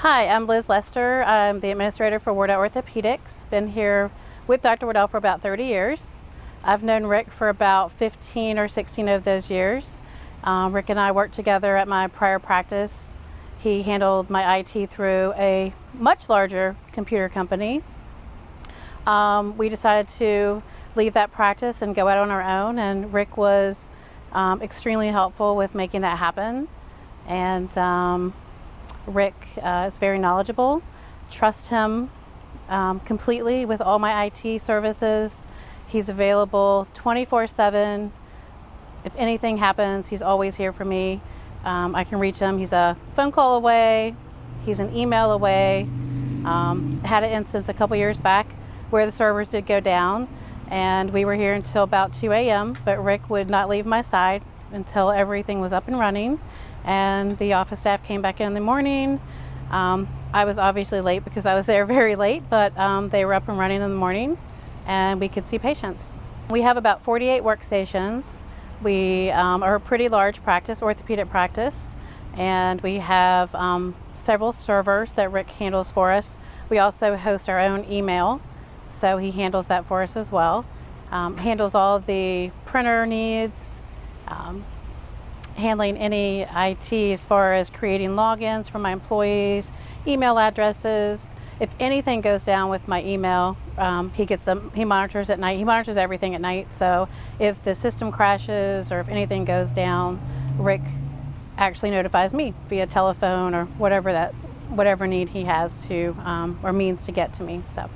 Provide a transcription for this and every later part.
Hi, I'm Liz Lester. I'm the administrator for Wardell Orthopaedics. Been here with Dr. Wardell for about 30 years. I've known Rick for about 15 or 16 of those years. Rick and I worked together at my prior practice. He handled my IT through a much larger computer company. We decided to leave that practice and go out on our own, and Rick was extremely helpful with making that happen. And Rick is very knowledgeable. Trust him completely with all my IT services. He's available 24/7. If anything happens, he's always here for me. I can reach him. He's a phone call away. He's an email away. Had an instance a couple years back where the servers did go down, and we were here until about 2 a.m., but Rick would not leave my side until everything was up and running, and the office staff came back in the morning. I was obviously late because I was there very late, but they were up and running in the morning, and we could see patients. We have about 48 workstations. We are a pretty large practice, orthopedic practice, and we have several servers that Rick handles for us. We also host our own email, so he handles that for us as well. Handles all the printer needs, handling any IT as far as creating logins for my employees, email addresses. If anything goes down with my email, he gets them. He monitors at night. He monitors everything at night. So if the system crashes or if anything goes down, Rick actually notifies me via telephone or whatever need he has to or means to get to me. So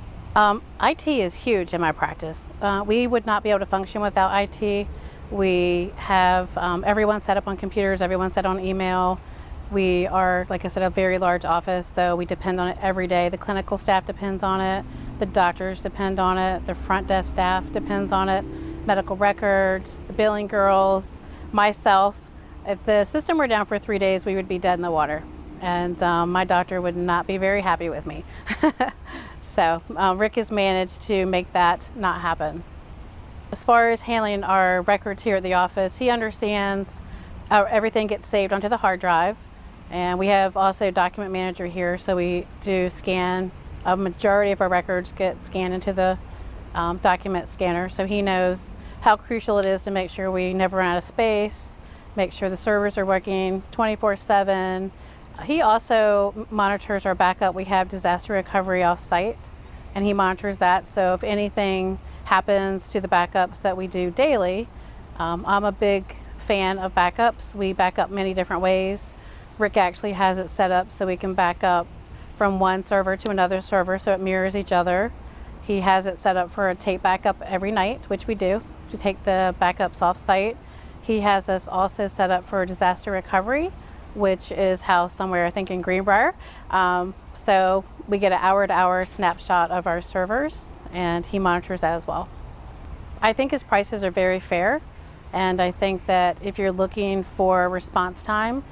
IT is huge in my practice. We would not be able to function without IT. We have everyone set up on computers, everyone set on email. We are, like I said, a very large office, so we depend on it every day. The clinical staff depends on it, the doctors depend on it, the front desk staff depends on it, medical records, the billing girls, myself. If the system were down for 3 days, we would be dead in the water, and my doctor would not be very happy with me. So Rick has managed to make that not happen. As far as handling our records here at the office, he understands everything gets saved onto the hard drive. And we have also a document manager here, so we do scan. A majority of our records get scanned into the document scanner, so he knows how crucial it is to make sure we never run out of space, make sure the servers are working 24/7. He also monitors our backup. We have disaster recovery off-site, and he monitors that, so if anything happens to the backups that we do daily, I'm a big fan of backups. We back up many different ways. Rick actually has it set up so we can back up from one server to another server so it mirrors each other. He has it set up for a tape backup every night, which we do, to take the backups off site. He has us also set up for disaster recovery, which is housed somewhere, I think, in Greenbrier. So we get an hour-to-hour snapshot of our servers, and he monitors that as well. I think his prices are very fair, and I think that if you're looking for response time,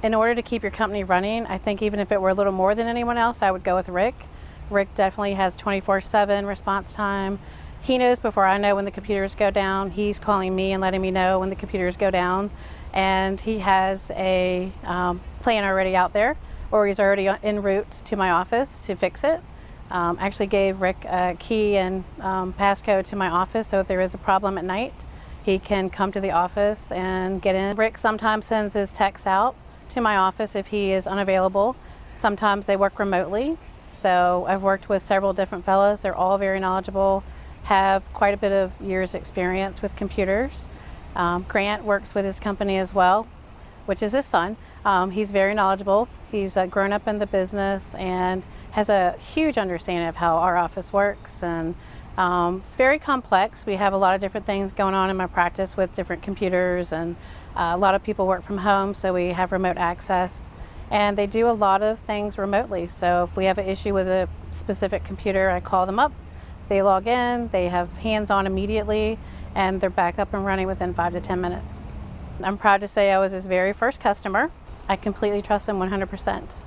in order to keep your company running, I think even if it were a little more than anyone else, I would go with Rick. Rick definitely has 24/7 response time. He knows before I know when the computers go down. He's calling me and letting me know when the computers go down. And he has a plan already out there, or he's already en route to my office to fix it. Actually gave Rick a key and passcode to my office, so if there is a problem at night, he can come to the office and get in. Rick sometimes sends his techs out to my office if he is unavailable. Sometimes they work remotely. So I've worked with several different fellows. They're all very knowledgeable, have quite a bit of years experience with computers. Grant works with his company as well, which is his son. He's very knowledgeable. He's grown up in the business and has a huge understanding of how our office works, and it's very complex. We have a lot of different things going on in my practice with different computers, and a lot of people work from home, so we have remote access, and they do a lot of things remotely. So if we have an issue with a specific computer, I call them up, they log in, they have hands-on immediately, and they're back up and running within 5 to 10 minutes. I'm proud to say I was his very first customer. I completely trust him 100%.